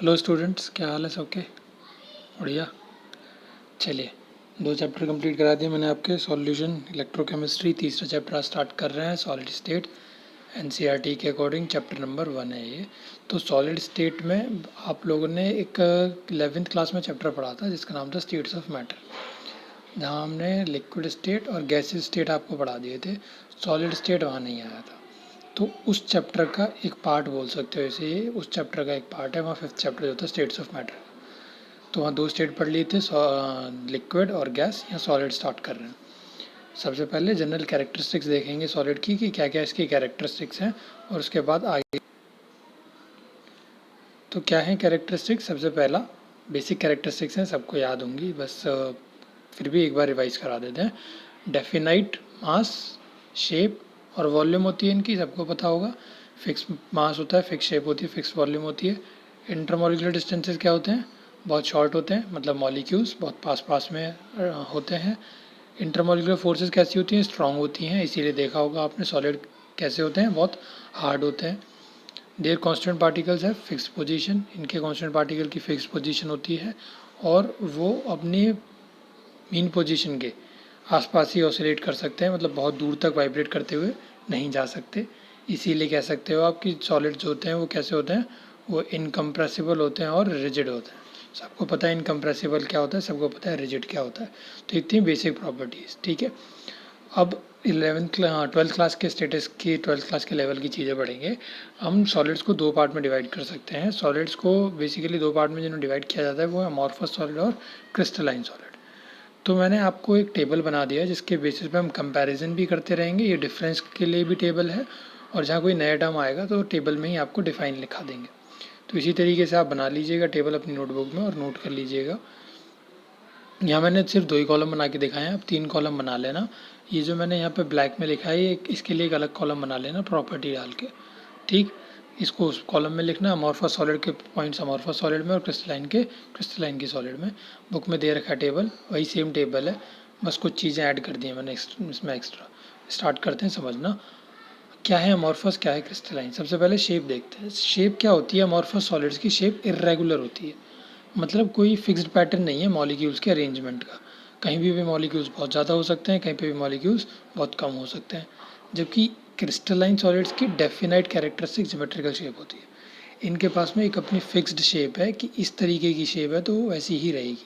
Hello students, क्या हाल है सबके? बढ़िया। चलिए, 2 चैप्टर कंप्लीट करा दिए मैंने आपके। सॉल्यूशन इलेक्ट्रोकेमिस्ट्री, तीसरा चैप्टर आज स्टार्ट कर रहे हैं। सॉलिड स्टेट एनसीईआरटी के अकॉर्डिंग चैप्टर नंबर 1 है ये। तो सॉलिड स्टेट में आप लोगों ने एक 11th क्लास में चैप्टर पढ़ा था जिसका नाम था स्टेट्स ऑफ मैटर, जहाँ हमने लिक्विड स्टेट और गैसेज स्टेट आपको पढ़ा दिए थे। सॉलिड स्टेट वहाँ नहीं आया था। तो उस चैप्टर का एक पार्ट बोल सकते हो इसे, ये उस चैप्टर का एक पार्ट है। वहाँ 5th चैप्टर जो था स्टेट्स ऑफ मैटर, तो वहाँ 2 स्टेट पढ़ लिए थे, लिक्विड और गैस। यहाँ सॉलिड स्टार्ट कर रहे हैं। सबसे पहले जनरल कैरेक्टरिस्टिक्स देखेंगे सॉलिड की कि क्या क्या इसकी कैरेक्टरिस्टिक्स हैं, और उसके बाद आगे। तो क्या है कैरेक्टरिस्टिक्स? सबसे पहला बेसिक कैरेक्टरिस्टिक्स हैं, सबको याद होंगी, बस फिर भी एक बार रिवाइज करा देते हैं। डेफिनाइट मास, शेप और वॉल्यूम होती है इनकी, सबको पता होगा। फिक्स मास होता है, फिक्स शेप होती है, फिक्स वॉल्यूम होती है। इंटरमॉलिक्यूलर डिस्टेंसेस क्या होते हैं? बहुत शॉर्ट होते हैं, मतलब मॉलिक्यूल्स बहुत पास पास में होते हैं। इंटरमॉलिक्यूलर फोर्सेस कैसी होती हैं? स्ट्रांग होती हैं, इसीलिए देखा होगा आपने सॉलिड कैसे होते हैं, बहुत हार्ड होते हैं। देयर कांस्टेंट पार्टिकल्स है फिक्स पोजीशन, इनके कांस्टेंट पार्टिकल की फिक्स पोजीशन होती है और वो अपनी मीन पोजीशन के आसपास ही ऑसिलेट कर सकते हैं, मतलब बहुत दूर तक वाइब्रेट करते हुए नहीं जा सकते। इसीलिए कह सकते हो आप कि सॉलिड जो होते हैं वो कैसे होते हैं? वो इनकम्प्रेसिबल होते हैं और रिजिड होते हैं। सबको पता है इनकम्प्रेसिबल क्या होता है, सबको पता है रिजिड क्या होता है। तो इतनी बेसिक प्रॉपर्टीज़, ठीक है। अब 12th क्लास के स्टेटस की, 12th क्लास के लेवल की चीज़ें पढ़ेंगे। हम सॉलिड्स को 2 पार्ट में डिवाइड कर सकते हैं। सॉलिड्स को बेसिकली 2 पार्ट में जिन्हें डिवाइड किया जाता है वो है अमॉर्फस सॉलिड और क्रिस्टलाइन सॉलिड। तो मैंने आपको एक टेबल बना दिया जिसके बेसिस पे हम कंपैरिजन भी करते रहेंगे। ये डिफरेंस के लिए भी टेबल है, और जहाँ कोई नया टर्म आएगा तो टेबल में ही आपको डिफाइन लिखा देंगे। तो इसी तरीके से आप बना लीजिएगा टेबल अपनी नोटबुक में और नोट कर लीजिएगा। यहाँ मैंने सिर्फ 2 ही कॉलम बना के दिखाए हैं, आप 3 कॉलम बना लेना। ये जो मैंने यहाँ पे ब्लैक में लिखा है, इसके लिए एक अलग कॉलम बना लेना प्रॉपर्टी डाल के, ठीक। इसको उस कॉलम में लिखना, अमॉर्फस सॉलिड के पॉइंट्स अमॉर्फस सॉलिड में और क्रिस्टलाइन की सॉलिड में। बुक में दे रखा है टेबल, वही सेम टेबल है, बस कुछ चीज़ें ऐड कर दी हैं मैंने इसमें एक्स्ट्रा। स्टार्ट करते हैं समझना, क्या है अमॉर्फस, क्या है क्रिस्टलाइन। सबसे पहले शेप देखते हैं। शेप क्या होती है? अमॉर्फस सॉलिड्स की शेप इर्रेगुलर होती है, मतलब कोई फिक्स्ड पैटर्न नहीं है मॉलिक्यूल्स के अरेंजमेंट का। कहीं भी मॉलिक्यूल्स बहुत ज़्यादा हो सकते हैं, कहीं पे भी मॉलिक्यूल्स बहुत कम हो सकते हैं। जबकि क्रिस्टलाइन सॉलिड्स की डेफिनाइट कैरेक्टरिस्टिक ज्योमेट्रिकल शेप होती है। इनके पास में एक अपनी फिक्स्ड शेप है कि इस तरीके की शेप है तो वो वैसी ही रहेगी,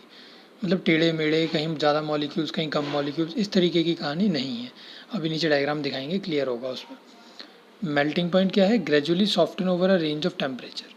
मतलब टेढ़े मेढ़े, कहीं ज़्यादा मॉलिक्यूल्स कहीं कम मॉलिक्यूल्स, इस तरीके की कहानी नहीं है। अभी नीचे डायग्राम दिखाएंगे, क्लियर होगा उसमें। मेल्टिंग पॉइंट क्या है? Gradually soften over a range of temperature.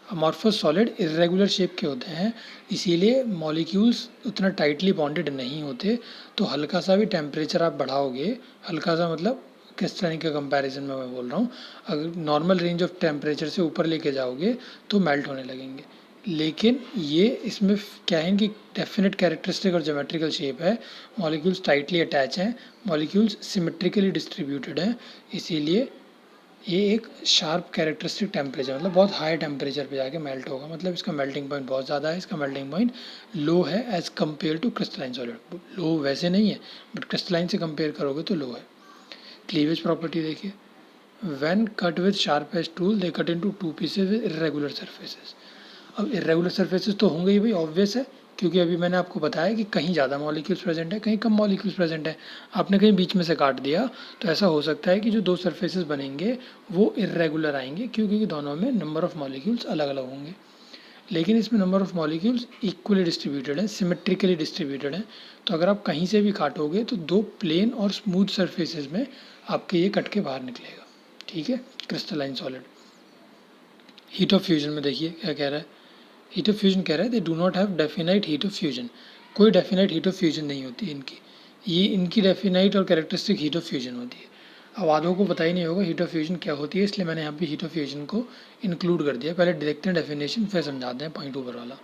Amorphous solid irregular shape के होते हैं, इसीलिए मॉलिक्यूल्स उतना टाइटली बॉन्डेड नहीं होते। तो हल्का सा भी टेम्परेचर आप बढ़ाओगे, हल्का सा मतलब क्रिस्टलाइन के कंपैरिजन में मैं बोल रहा हूँ, अगर नॉर्मल रेंज ऑफ टेम्परेचर से ऊपर लेके जाओगे तो मेल्ट होने लगेंगे। लेकिन ये इसमें क्या है कि डेफिनेट कैरेक्टरिस्टिक और ज्योमेट्रिकल शेप है, मॉलिक्यूल्स टाइटली अटैच हैं, मॉलिक्यूल्स सिमेट्रिकली डिस्ट्रीब्यूटेड हैं, इसीलिए ये एक शार्प कैरेक्टरिस्टिक टेम्परेचर, मतलब बहुत हाई टेम्परेचर पे जाके मेल्ट होगा, मतलब इसका मेल्टिंग पॉइंट बहुत ज़्यादा है, इसका मेल्टिंग पॉइंट लो है as compared to crystalline solid. Low वैसे नहीं है, बट क्रिस्टलाइन से कंपेयर करोगे तो लो है। क्लीवेज प्रॉपर्टी देखिए, when cut with sharp edge tool they cut into 2 pieces with irregular surfaces. अब इरेगुलर सर्फेसेस तो होंगे ही भाई, ऑब्वियस है, क्योंकि अभी मैंने आपको बताया कि कहीं ज़्यादा मॉलिक्यूल्स प्रेजेंट है, कहीं कम मॉलिक्यूल्स प्रेजेंट है। आपने कहीं बीच में से काट दिया तो ऐसा हो सकता है कि जो 2 सर्फेसेस बनेंगे वो इरेगुलर आएंगे, क्योंकि दोनों में नंबर ऑफ़ मॉलिक्यूल्स अलग अलग होंगे। लेकिन इसमें number of molecules equally distributed है, सिमेट्रिकली डिस्ट्रीब्यूटेड है। तो अगर आप कहीं से भी काटोगे तो 2 प्लेन और स्मूथ सर्फेसेस में आपके ये कट के बाहर निकलेगा, ठीक है। Crystalline solid. Heat of fusion में देखिए क्या कह रहा है। हीट ऑफ फ्यूजन कह रहा है they do not have definite heat of fusion. कोई डेफिनाइट हीट ऑफ फ्यूजन नहीं होती इनकी, ये इनकी डेफिनाइट और कैरेक्टरिस्टिक हीट ऑफ फ्यूजन होती है। अब आधों को पता ही नहीं होगा हीट ऑफ फ्यूजन क्या होती है, इसलिए मैंने यहाँ पे हीट ऑफ फ्यूजन को इंक्लूड कर दिया। पहले देखते हैं डेफिनेशन, फिर समझाते हैं पॉइंट ऊपर वाला।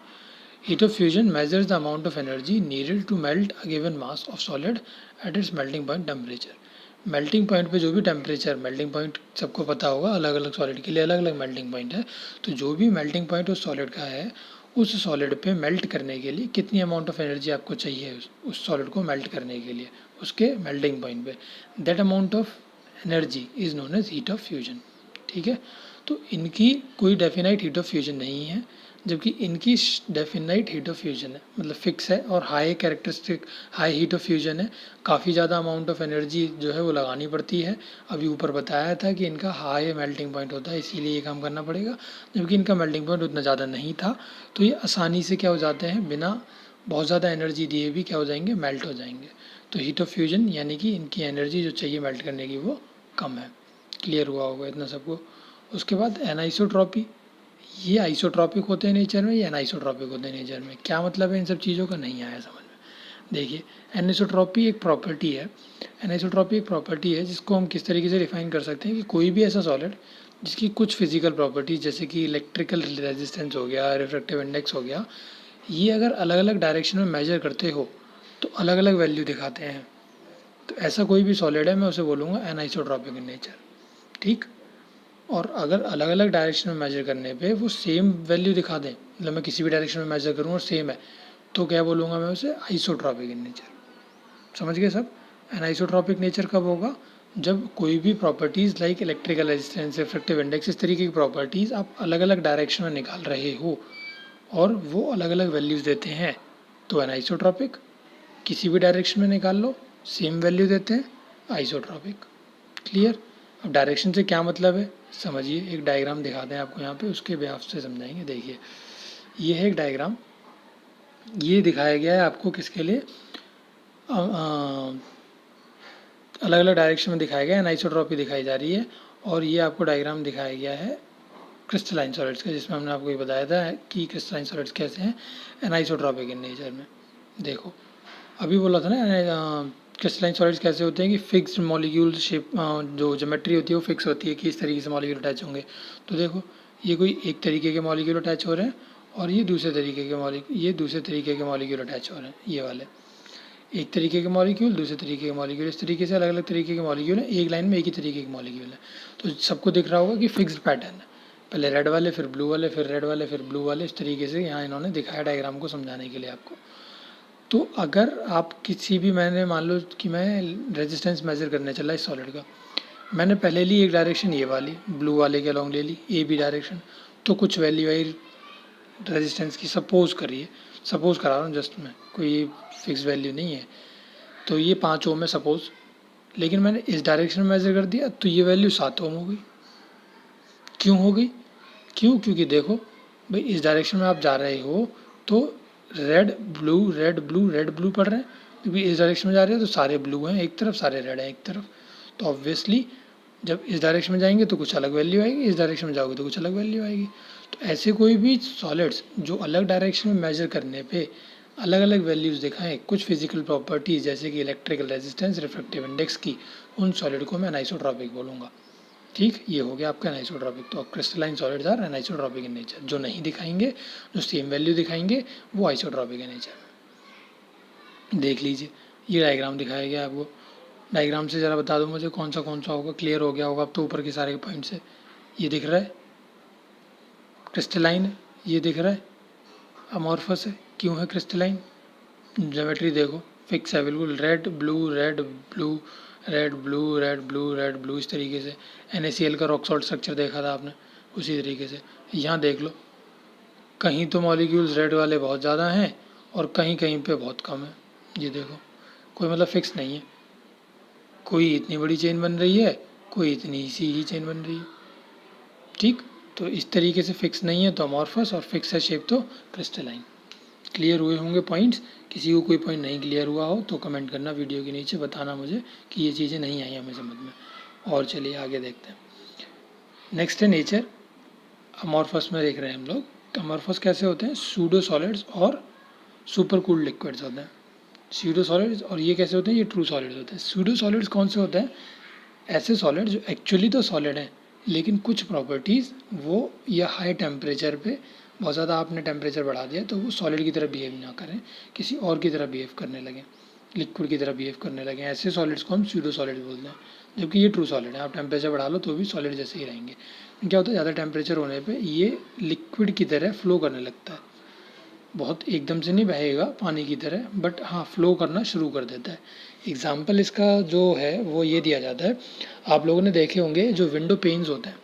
Heat of fusion measures the amount of energy needed to melt a given mass of solid at its melting point temperature. Melting point पे जो भी टेम्परेचर, मेल्टिंग पॉइंट सबको पता होगा, अलग अलग सॉलिड के लिए अलग अलग मेल्टिंग पॉइंट है। तो जो भी मेल्टिंग पॉइंट उस सॉलिड का है, उस सॉलिड पे मेल्ट करने के लिए कितनी अमाउंट ऑफ एनर्जी आपको चाहिए उस सॉलिड को मेल्ट करने के लिए, उसके मेल्टिंग पॉइंट पे, that amount of energy is known as heat of fusion, ठीक है। तो इनकी कोई डेफिनाइट हीट ऑफ फ्यूजन नहीं है, जबकि इनकी डेफिनाइट हीट ऑफ फ्यूजन है, मतलब फिक्स है, और high characteristic high heat of fusion है। काफ़ी ज़्यादा अमाउंट ऑफ एनर्जी जो है वो लगानी पड़ती है। अभी ऊपर बताया था कि इनका हाई मेल्टिंग पॉइंट होता है, इसीलिए ये काम करना पड़ेगा, जबकि इनका मेल्टिंग पॉइंट उतना ज़्यादा नहीं था। तो ये आसानी से क्या हो जाते हैं, बिना बहुत ज़्यादा एनर्जी दिए भी क्या हो जाएंगे, मेल्ट हो जाएंगे। तो हीट ऑफ फ्यूजन यानी कि इनकी एनर्जी जो चाहिए मेल्ट करने की वो कम है। क्लियर हुआ होगा इतना सबको। उसके बाद एनाइसोट्रॉपी, ये आइसोट्रॉपिक होते हैं नेचर में या एनाइसोट्रॉपिक होते हैं नेचर में, क्या मतलब है इन सब चीज़ों का नहीं आया समझ में। देखिए, एनिसोट्रॉपी एक प्रॉपर्टी है, एनिसोट्रॉपी एक प्रॉपर्टी है जिसको हम किस तरीके से डिफाइन कर सकते हैं कि कोई भी ऐसा सॉलिड जिसकी कुछ फिजिकल प्रॉपर्टीज जैसे कि इलेक्ट्रिकल रेजिस्टेंस हो गया, रिफ्रैक्टिव इंडेक्स हो गया, ये अगर अलग अलग डायरेक्शन में मेजर करते हो तो अलग अलग वैल्यू दिखाते हैं। तो ऐसा कोई भी सॉलिड है मैं उसे बोलूँगा एनाइसोट्रॉपिक इन नेचर। ठीक। और अगर अलग अलग डायरेक्शन में मेजर करने पे वो सेम वैल्यू दिखा दें, मतलब मैं किसी भी डायरेक्शन में मेजर करूँ और सेम है, तो क्या बोलूँगा मैं उसे आइसोट्रॉपिक इन नेचर। समझ गए सब। एनाइसोट्रॉपिक नेचर कब होगा, जब कोई भी properties like electrical resistance, refractive index, इस तरीके की प्रॉपर्टीज़ आप अलग अलग डायरेक्शन में निकाल रहे हो और वो अलग अलग वैल्यूज़ देते हैं, तो एनाइसोट्रॉपिक। किसी भी डायरेक्शन में निकाल लो, सेम वैल्यू देते हैं, आइसोट्रॉपिक। क्लियर। अब डायरेक्शन से क्या मतलब है समझिए, एक डायग्राम दिखाते हैं आपको यहाँ पे, उसके बेहाफ से समझाएंगे। देखिए, ये है एक डायग्राम, ये दिखाया गया है आपको किसके लिए, अलग अलग डायरेक्शन में दिखाया गया है, एनाइसोट्रॉपी दिखाई जा रही है। और ये आपको डायग्राम दिखाया गया है क्रिस्टलाइन सॉलिड्स का, जिसमें हमने आपको ये बताया था कि क्रिस्टलाइन सॉलिड्स कैसे हैं एनाइसोट्रॉपिक इन नेचर में। देखो, अभी बोला था ना क्रिस्टलाइन सॉलिड्स कैसे होते हैं कि फिक्स्ड मॉलिक्यूल शेप, जो ज्योमेट्री होती है वो फिक्स होती है कि इस तरीके से मॉलिक्यूल अटैच होंगे। तो देखो, ये कोई एक तरीके के मॉलिक्यूल अटैच हो रहे हैं और ये दूसरे तरीके के मॉलिक्यूल अटैच हो रहे हैं, ये वाले एक तरीके के मॉलिक्यूल, दूसरे तरीके के मॉलिक्यूल, इस तरीके से अलग अलग तरीके के मॉलिक्यूल हैं, एक लाइन में एक ही तरीके के मॉलिक्यूल है। तो सबको दिख रहा होगा कि फिक्स्ड पैटर्न है, पहले रेड वाले, फिर ब्लू वाले, फिर रेड वाले, फिर ब्लू वाले, इस तरीके से यहाँ इन्होंने दिखाया डायग्राम को समझाने के लिए आपको। तो अगर आप किसी भी, मैंने मान लो कि मैं रेजिस्टेंस मेजर करने चला इस सॉलिड का, मैंने पहले ली एक डायरेक्शन ये वाली, ब्लू वाले के अलॉन्ग ले ली ए बी डायरेक्शन, तो कुछ वैल्यू आई रेजिस्टेंस की, सपोज करिए, सपोज करा रहा हूँ जस्ट मैं, कोई फिक्स वैल्यू नहीं है। तो ये 5 ओम है सपोज, लेकिन मैंने इस डायरेक्शन में मेजर कर दिया तो ये वैल्यू 7 ओम हो गई। क्यों हो गई, क्यों, क्योंकि देखो भाई इस डायरेक्शन में आप जा रहे हो तो red blue red blue red blue पड़ रहे हैं, क्योंकि इस डायरेक्शन में जा रहे हो तो सारे ब्लू हैं एक तरफ, सारे रेड हैं एक तरफ। तो ऑब्वियसली जब इस डायरेक्शन में जाएंगे तो कुछ अलग वैल्यू आएगी, इस डायरेक्शन में जाओगे तो कुछ अलग वैल्यू आएगी। तो ऐसे कोई भी सॉलिड्स जो अलग डायरेक्शन में मेजर करने पे अलग अलग वैल्यूज़ दिखाएं कुछ फिजिकल प्रॉपर्टीज़ जैसे कि इलेक्ट्रिकल रेजिस्टेंस, रिफ्रैक्टिव इंडेक्स की, उन सॉलिड को मैं अनाइसोट्रॉपिक बोलूँगा। ठीक, ये हो गया आपका अनाइसोट्रॉपिक। तो crystalline solids are anisotropic in nature, जो नहीं दिखाएंगे, जो सेम वैल्यू दिखाएंगे, वो आइसोट्रॉपिक इन नेचर। देख लीजिए, ये डायग्राम दिखाया गया आपको, डायग्राम से ज़रा बता दो मुझे कौन सा होगा, क्लियर हो गया होगा अब तो ऊपर के सारे पॉइंट से। ये दिख रहा है क्रिस्टलाइन है, ये दिख रहा है अमॉर्फस है, क्यों है क्रिस्टलाइन, ज्योमेट्री देखो फिक्स है बिल्कुल, red blue red blue red blue red blue red blue, इस तरीके से। NaCl का रॉक सॉल्ट स्ट्रक्चर देखा था आपने, उसी तरीके से यहाँ देख लो, कहीं तो मॉलिक्यूल्स रेड वाले बहुत ज़्यादा हैं और कहीं कहीं पे बहुत कम है। ये देखो, कोई मतलब फिक्स नहीं है, कोई इतनी बड़ी चेन बन रही है, कोई इतनी सी ही चेन बन रही है। ठीक, तो इस तरीके से फिक्स नहीं है तो अमॉर्फस, और फिक्स है शेप तो क्रिस्टलाइन। क्लियर हुए होंगे पॉइंट्स। किसी को कोई पॉइंट नहीं क्लियर हुआ हो तो कमेंट करना वीडियो के नीचे, बताना मुझे कि ये चीज़ें नहीं आई हमें समझ में। और चलिए आगे देखते हैं। नेक्स्ट है नेचर। अमॉर्फस में देख रहे हैं हम लोग, तो अमॉर्फस कैसे होते हैं, सूडो सॉलिड्स और सुपर कूल्ड लिक्विड्स होते हैं। सूडो सॉलिड्स, और ये कैसे होते हैं, ये ट्रू सॉलिड्स होते हैं। सूडो सॉलिड्स कौन से होते हैं, ऐसे सॉलिड जो एक्चुअली तो सॉलिड हैं लेकिन कुछ प्रॉपर्टीज़ वो, या हाई टेम्परेचर पे बहुत ज़्यादा आपने टेम्परेचर बढ़ा दिया तो वो सॉलिड की तरह बिहेव ना करें, किसी और की तरह बिहेव करने लगें, लिक्विड की तरह बिहेव करने लगें, ऐसे सॉलिड्स को हम सूडो सॉलिड बोलते हैं। जबकि ये ट्रू सॉलिड है, आप टेम्परेचर बढ़ा लो तो भी सॉलिड जैसे ही रहेंगे। क्या होता है, ज़्यादा टेम्परेचर होने पर ये लिक्विड की तरह फ्लो करने लगता है, बहुत एकदम से नहीं बहेगा पानी की तरह, बट हाँ फ्लो करना शुरू कर देता है। एग्जाम्पल इसका जो है वो ये दिया जाता है, आप लोगों ने देखे होंगे जो विंडो पेन्स होते हैं,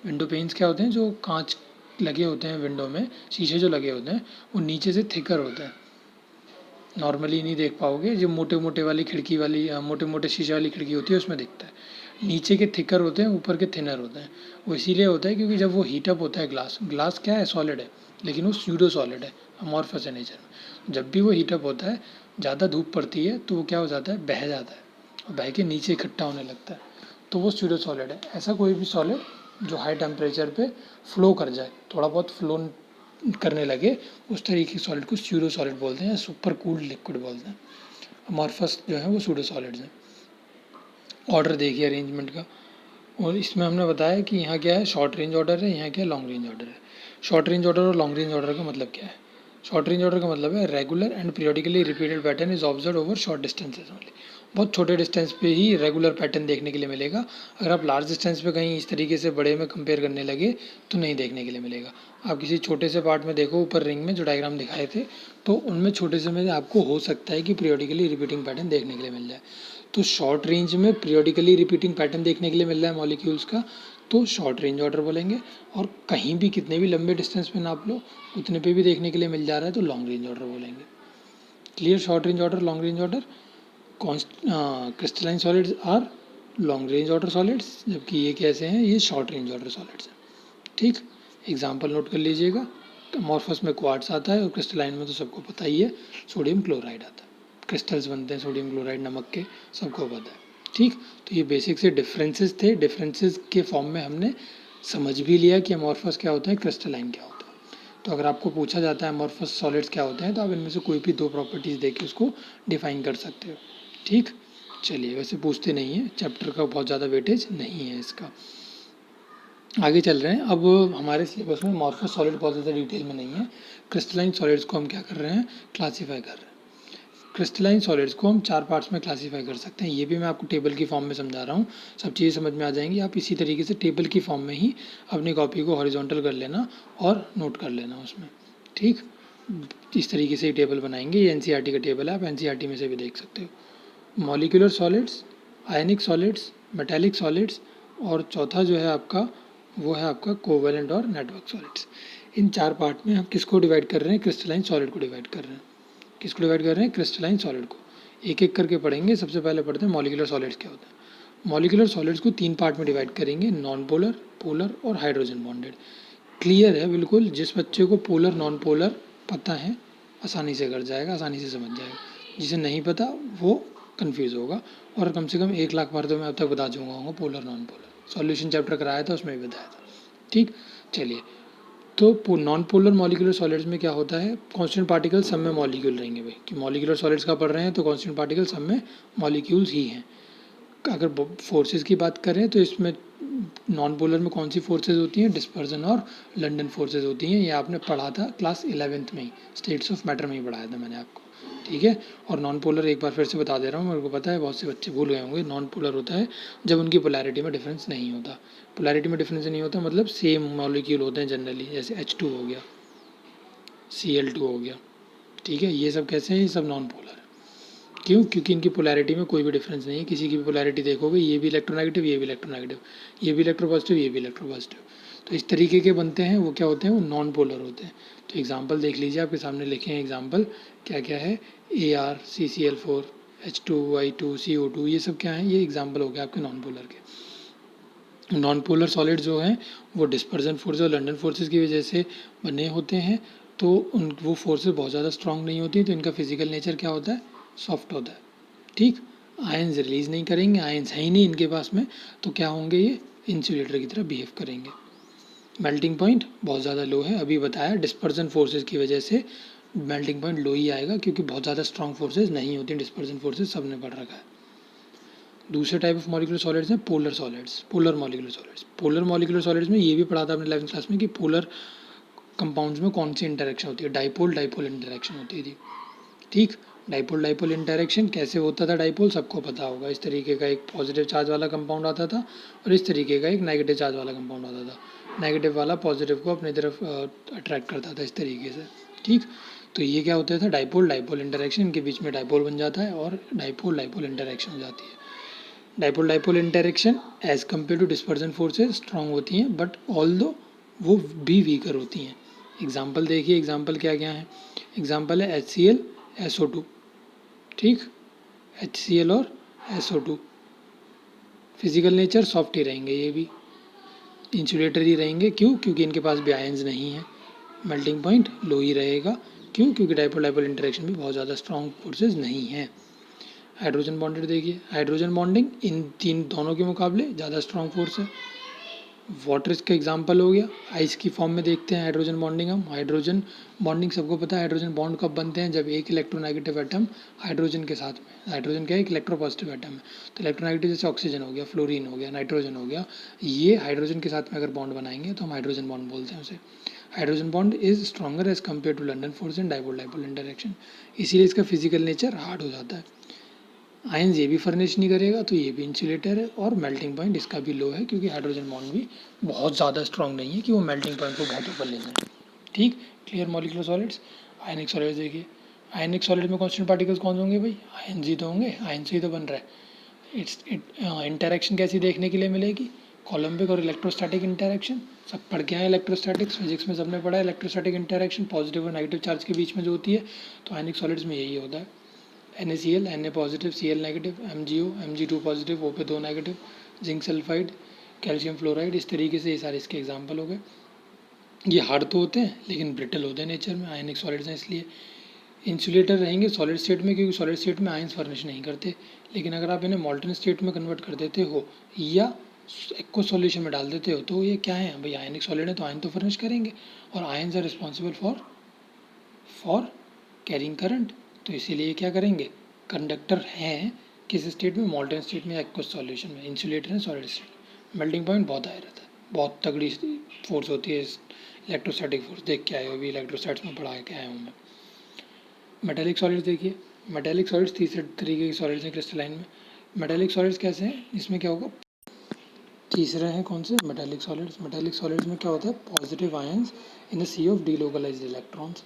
विंडो पेन्स क्या होते हैं, जो कांच लगे होते हैं विंडो में, शीशे जो लगे होते हैं वो नीचे से थिकर होते हैं, नॉर्मली नहीं देख पाओगे, जो मोटे मोटे वाली खिड़की वाली मोटे मोटे शीशे वाली खिड़की होती है उसमें दिखता है। नीचे के थिकर होते हैं, ऊपर के थिनर होते हैं। वो इसीलिए होता है क्योंकि जब वो हीटअप होता है ग्लास, ग्लास क्या है, सॉलिड है, लेकिन वो स्यूडो सॉलिड है, अमॉर्फस है नेचर में। जब भी वो हीटअप होता है, ज़्यादा धूप पड़ती है तो वो क्या हो जाता है, बह जाता है, और बह के नीचे इकट्ठा होने लगता है, तो वो स्यूडो सॉलिड है। ऐसा कोई भी सॉलिड जो हाई टेम्परेचर पे फ्लो कर जाए, थोड़ा बहुत फ्लो करने लगे, उस तरीके के सॉलिड को स्यूडो सॉलिड बोलते हैं, या सुपर कूल्ड लिक्विड बोलते हैं। अमॉर्फस जो है वो स्यूडो सॉलिड्स हैं। ऑर्डर देखिए अरेंजमेंट का, और इसमें हमने बताया कि यहाँ क्या है, शॉर्ट रेंज ऑर्डर है, यहाँ क्या है, लॉन्ग रेंज ऑर्डर है। शॉर्ट रेंज ऑर्डर और लॉन्ग रेंज ऑर्डर का मतलब क्या है? शॉर्ट रेंज ऑर्डर का मतलब है regular and periodically repeated pattern is observe over short distances only. बहुत छोटे डिस्टेंस पे ही रेगुलर पैटर्न देखने के लिए मिलेगा। अगर आप लार्ज डिस्टेंस पे कहीं इस तरीके से बड़े में कंपेयर करने लगे तो नहीं देखने के लिए मिलेगा। आप किसी छोटे से पार्ट में देखो, ऊपर रिंग में जो डायग्राम दिखाए थे, तो उनमें छोटे से में आपको हो सकता है कि पीरियडिकली रिपीटिंग पैटर्न देखने के लिए मिल जाए। तो शॉर्ट रेंज में पीरियडिकली रिपीटिंग पैटर्न देखने के लिए मिल रहा है मॉलिक्यूल्स का, तो शॉर्ट रेंज ऑर्डर बोलेंगे। और कहीं भी कितने भी लंबे डिस्टेंस पे नाप लो, उतने पे भी देखने के लिए मिल जा रहा है, तो लॉन्ग रेंज ऑर्डर बोलेंगे। Clear? Short range order, long range order. Crystalline solids are long range order solids, जबकि ये कैसे हैं, ये शॉर्ट रेंज ऑर्डर सॉलिड्स हैं। ठीक, एग्जाम्पल नोट कर लीजिएगा। तो अमॉर्फस में क्वार्ट्स आता है, और क्रिस्टलाइन में तो सबको पता ही है सोडियम क्लोराइड आता है। क्रिस्टल्स बनते हैं सोडियम क्लोराइड नमक के, सबको पता है। ठीक, तो ये बेसिक से डिफरेंसेस थे। डिफरेंसेस के फॉर्म में हमने समझ भी लिया कि अमॉर्फस क्या होता है, क्रिस्टलाइन क्या होता है। तो अगर आपको पूछा जाता है अमॉर्फस सॉलिड्स क्या होते हैं, तो आप इनमें से कोई भी दो प्रॉपर्टीज़ दे के उसको डिफाइन कर सकते हो। ठीक, चलिए, वैसे पूछते नहीं है, चैप्टर का बहुत ज़्यादा वेटेज नहीं है इसका। आगे चल रहे हैं। अब हमारे सिलेबस में अमॉर्फस सॉलिड बहुत ज़्यादा डिटेल में नहीं है। क्रिस्टलाइन सॉलिड्स को हम क्या कर रहे हैं, क्लासीफाई कर रहे हैं। क्रिस्टलाइन सॉलिड्स को हम 4 पार्ट्स में क्लासीफाई कर सकते हैं। ये भी मैं आपको टेबल की फॉर्म में समझा रहा हूँ, सब चीज़ें समझ में आ जाएंगी। आप इसी तरीके से टेबल की फॉर्म में ही अपनी कॉपी को हॉरिजॉन्टल कर लेना और नोट कर लेना उसमें। ठीक, इस तरीके से ही टेबल बनाएंगे। ये एनसीईआरटी का टेबल है, आप एनसीईआरटी में से भी देख सकते हो। मॉलिक्यूलर सॉलिड्स, आयनिक सॉलिड्स, मेटेलिक सॉलिड्स, और चौथा जो है आपका, वो है आपका कोवेलेंट और नेटवर्क सॉलिड्स। इन 4 पार्ट में हम किसको डिवाइड कर रहे हैं, क्रिस्टलाइन सॉलिड को डिवाइड कर रहे हैं। किसको डिवाइड कर रहे हैं, क्रिस्टलाइन सॉलिड को। एक एक करके पढ़ेंगे। सबसे पहले पढ़ते हैं मॉलिक्यूलर सॉलिड्स क्या होते हैं। मॉलिक्यूलर सॉलिड्स को 3 पार्ट में डिवाइड करेंगे, नॉन पोलर, पोलर और हाइड्रोजन बॉन्डेड। क्लियर है बिल्कुल? जिस बच्चे को पोलर नॉन पोलर पता है आसानी से कर जाएगा, आसानी से समझ जाएगा। जिसे नहीं पता वो कन्फ्यूज़ होगा, और कम से कम 1 लाख बार तो मैं अब तक बता चुका हूँ polar non polar. Solution chapter कराया था, उसमें भी बताया था। ठीक, चलिए। तो नॉन पोलर मॉलिक्यूलर सॉलिड्स में क्या होता है, कांस्टेंट पार्टिकल सब में मॉलिक्यूल रहेंगे भाई, कि मॉलिक्यूलर सॉलिड्स का पढ़ रहे हैं तो कांस्टेंट पार्टिकल सब में मॉलिक्यूल्स ही हैं। अगर फोर्सेस की बात करें तो इसमें नॉन पोलर में कौन सी फोर्सेज होती हैं, डिस्पर्जन और लंडन फोर्सेज होती हैं। ये आपने पढ़ा था क्लास 11th में ही, स्टेट्स ऑफ मैटर में ही पढ़ाया था मैंने आपको। ठीक है, और नॉन पोलर एक बार फिर से बता दे रहा हूँ, मेरे को पता है बहुत से बच्चे भूल गए होंगे। नॉन पोलर होता है जब उनकी पोलैरिटी में डिफरेंस नहीं होता। पोलैरिटी में डिफरेंस नहीं होता मतलब सेम मॉलिक्यूल होते हैं जनरली, जैसे H2 हो गया, Cl2 हो गया। ठीक है, ये सब कैसे हैं, ये सब नॉन पोलर है। क्यों? क्योंकि इनकी पोलैरिटी में कोई भी डिफरेंस नहीं है। किसी की भी पोलैरिटी देखोगे, ये भी इलेक्ट्रोनेगेटिव, ये भी इलेक्ट्रोनेगेटिव, ये भी इलेक्ट्रोपॉजिटिव, ये भी इलेक्ट्रोपॉजिटिव। तो इस तरीके के बनते हैं, वो क्या होते हैं, वो नॉन पोलर होते हैं। तो एग्जाम्पल देख लीजिए, आपके सामने लिखे हैं एग्जाम्पल, क्या क्या है, AR, CCl4, H2, Y2, CO2, ये सब क्या है, ये एग्जाम्पल हो गए आपके नॉन पोलर के। नॉन पोलर सॉलिड जो हैं वो डिस्पर्जन फोर्स और लंडन फोर्सेस की वजह से बने होते हैं। तो वो फोर्सेस बहुत ज़्यादा स्ट्रांग नहीं होती, तो इनका फिजिकल नेचर क्या होता है, सॉफ्ट होता है। ठीक, आयंस रिलीज नहीं करेंगे, आयंस है ही नहीं इनके पास में, तो क्या होंगे, ये इंसुलेटर की तरह बिहेव करेंगे। मेल्टिंग पॉइंट बहुत ज़्यादा लो है, अभी बताया डिस्पर्जन फोर्सेज की वजह से मेल्टिंग पॉइंट लो ही आएगा, क्योंकि बहुत ज़्यादा स्ट्रांग फोर्सेज नहीं होती, डिस्पर्जन फोर्सेज सब ने पढ़ रखा है। दूसरे टाइप ऑफ मॉलिक्यूलर सॉलिड्स हैं polar solids, polar molecular solids. Polar molecular solids में ये भी पढ़ा था अपने 11th क्लास में कि पोलर कंपाउंड्स में कौन सी इंटरेक्शन होती है, डाइपोल डाइपोल इंटरेक्शन होती थी। ठीक, डाइपोल डाइपोल इंटरेक्शन कैसे होता था, डाइपोल सबको पता होगा। इस तरीके का एक पॉजिटिव चार्ज वाला कंपाउंड आता था, और इस तरीके का एक नेगेटिव चार्ज वाला कंपाउंड आता था। नेगेटिव वाला पॉजिटिव को अपनी तरफ अट्रैक्ट करता था, इस तरीके से। ठीक, तो ये क्या होता था, डाइपोल डाइपोल इंटरेक्शन, इनके बीच में डाइपोल बन जाता है और डाइपोल डाइपोल इंटरेक्शन हो जाती है। Dipole dipole interaction as compared to dispersion forces strong होती हैं, बट ऑल दो वो भी वीकर होती हैं। एग्जाम्पल देखिए, एग्जाम्पल क्या क्या है। एग्जाम्पल है HCl SO2, ठीक, HCl और SO2। फिजिकल नेचर सॉफ्ट ही रहेंगे, ये भी इंसुलेटर ही रहेंगे। क्यों? क्योंकि इनके पास भी आयंस नहीं है। मेल्टिंग पॉइंट लो ही रहेगा। क्यों? क्योंकि डाइपोल डाइपोल इंटरेक्शन भी बहुत ज़्यादा स्ट्रॉन्ग फोर्सेज नहीं है। हाइड्रोजन बॉन्डेड देखिए, हाइड्रोजन बॉन्डिंग इन तीन दोनों के मुकाबले ज़्यादा स्ट्रॉन्ग फोर्स है। वाटर इसका एग्जाम्पल हो गया। आइस की फॉर्म में देखते हैं हाइड्रोजन बॉन्डिंग हम। हाइड्रोजन बॉन्डिंग सबको पता है, हाइड्रोजन बॉन्ड कब बनते हैं? जब एक इलेक्ट्रोनेगेटिव एटम हाइड्रोजन के साथ में, हाइड्रोजन क्या है? एक इलेक्ट्रोपॉजिटिव एटम है। तो इलेक्ट्रोनेगेटिव जैसे ऑक्सीजन हो गया, फ्लोरीन हो गया, नाइट्रोजन हो गया, ये हाइड्रोजन के साथ में अगर बॉन्ड बनाएंगे तो हम हाइड्रोजन बॉन्ड बोलते हैं उसे। Hydrogen bond is stronger as compared to London force and dipole dipole interaction, इसीलिए इसका फिजिकल नेचर हार्ड हो जाता है। आयंस ये भी फर्निश नहीं करेगा, तो ये भी इंसुलेटर है। और मेल्टिंग पॉइंट इसका भी लो है, क्योंकि हाइड्रोजन बॉन्ड भी बहुत ज़्यादा स्ट्रॉन्ग नहीं है कि वो मेल्टिंग पॉइंट को बहुत ऊपर ले जाए। ठीक, क्लियर। मॉलिक्यूलर सॉलिड्स, आयनिक सॉलिड्स देखिए। आयनिक सॉलिड में कॉन्स्टेंट पार्टिकल्स कौन होंगे भाई? आयंस ही तो होंगे, आयन से ही तो बन रहा है। इंटरेक्शन कैसी देखने के लिए मिलेगी? कोलम्बिक और इलेक्ट्रोस्टैटिक इंटरेक्शन, सब पढ़ के आए इलेक्ट्रोस्टैटिक्स, फिजिक्स में सबने पढ़ा है इलेक्ट्रोस्टैटिक इंटरेक्शन पॉजिटिव और नेगेटिव चार्ज के बीच में जो होती है। तो आयनिक सॉलिड्स में यही होता है। NaCl, Na positive, Cl negative, MgO, Mg2 positive, O पे 2 negative, zinc sulphide, calcium fluoride, इस तरीके से ये सारे इसके एग्जाम्पल हो गए। ये हार्ड तो होते हैं लेकिन ब्रिटल होते हैं नेचर में, आयनिक सॉलिड्स हैं इसलिए। इंसुलेटर रहेंगे सॉलिड स्टेट में, क्योंकि सॉलिड स्टेट में आयंस फर्निश नहीं करते। लेकिन अगर आप इन्हें मॉल्टन स्टेट में कन्वर्ट कर देते हो या एक्व सॉल्यूशन में डाल देते हो तो ये क्या है भाई? आयनिक सॉलिड है तो आयन तो फर्निश करेंगे, और ions are responsible for carrying current. तो इसीलिए क्या करेंगे? कंडक्टर हैं किस स्टेट में? मॉल्टन स्टेट में या एक्वस सॉल्यूशन में। इंसुलेटर है सॉलिड स्टेट। मेल्टिंग पॉइंट बहुत हाई रहता है, बहुत तगड़ी फोर्स होती है इलेक्ट्रोस्टैटिक फोर्स। देख के आए हो, अभी इलेक्ट्रोस्टैट्स में पढ़ा के आया हूँ मैं। मेटेलिक सॉलिड्स देखिए। मेटेलिक सॉलिड्स तीसरे तरीके की सॉलिड्स हैं क्रिस्टलाइन में। मेटेलिक सॉलिड्स कैसे हैं? इसमें क्या होगा? तीसरे हैं कौन से? Metallic solids. मेटेलिक सॉलिड्स में क्या होता है? Positive ions in the sea of delocalised electrons.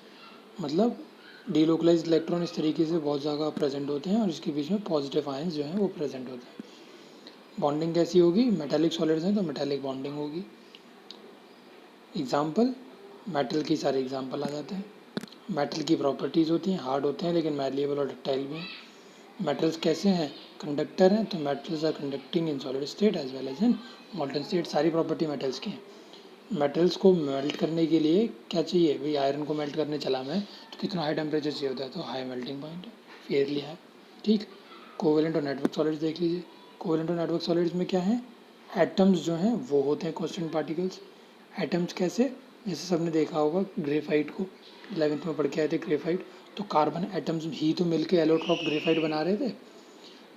मतलब डीलोकलाइज्ड इलेक्ट्रॉन इस तरीके से बहुत जगह प्रेजेंट होते हैं और इसके बीच में पॉजिटिव आयंस जो हैं वो प्रेजेंट होते हैं। बॉन्डिंग कैसी होगी? मेटेलिक सॉलिड्स हैं तो मेटेलिक बॉन्डिंग होगी। एग्जाम्पल, मेटल की सारे एग्जाम्पल आ जाते हैं। मेटल की प्रॉपर्टीज़ होती हैं, हार्ड होते हैं लेकिन मैलिएबल और डक्टाइल भी हैं। मेटल्स कैसे हैं? कंडक्टर हैं, तो metals are conducting in solid state as well as in molten state. सारी प्रॉपर्टी मेटल्स की हैं। मेटल्स को मेल्ट करने के लिए क्या चाहिए भाई? आयरन को मेल्ट करने चला मैं तो कितना हाई टेम्परेचर चाहिए होता है? तो हाई मेल्टिंग पॉइंट है, फेयरली है। ठीक, कोवेलेंट और नेटवर्क सॉलिड्स देख लीजिए। कोवेलेंट और नेटवर्क सॉलिड्स में क्या है? एटम्स जो हैं वो होते हैं कांस्टेंट पार्टिकल्स। एटम्स कैसे? जैसे सबने देखा होगा ग्रेफाइट को, 11th में पढ़ के आए थे ग्रेफाइट। तो कार्बन एटम्स ही तो मिलके एलोट्रॉप ग्रेफाइट बना रहे थे।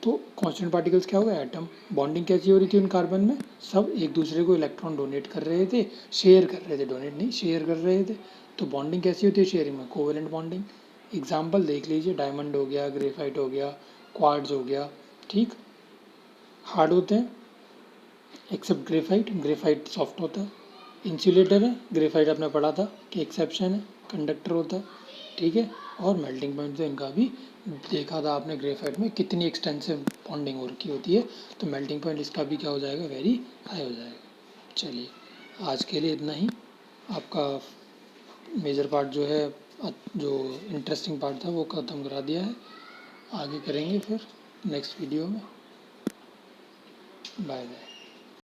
तो कांस्टेंट पार्टिकल्स क्या होगा? एटम। बॉन्डिंग कैसी हो रही थी उन कार्बन में? सब एक दूसरे को इलेक्ट्रॉन डोनेट कर रहे थे, शेयर कर रहे थे, डोनेट नहीं शेयर कर रहे थे। तो बॉन्डिंग कैसी होती है शेयरिंग में? Covalent bonding. एग्जाम्पल देख लीजिए, डायमंड हो गया, ग्रेफाइट हो गया, क्वार्ट्ज हो गया। ठीक, हार्ड होते हैं एक्सेप्ट ग्रेफाइट, ग्रेफाइट सॉफ्ट होता है। इंसुलेटर है, ग्रेफाइट आपने पढ़ा था कि एक्सेप्शन है, कंडक्टर होता है। ठीक है, और मेल्टिंग पॉइंट तो इनका भी देखा था आपने ग्रेफाइट में कितनी एक्सटेंसिव बॉन्डिंग हो रखी होती है। तो मेल्टिंग पॉइंट इसका भी क्या हो जाएगा? वेरी हाई हो जाएगा। चलिए, आज के लिए इतना ही। आपका मेजर पार्ट जो है, जो इंटरेस्टिंग पार्ट था वो ख़त्म करा दिया है। आगे करेंगे फिर नेक्स्ट वीडियो में। Bye bye.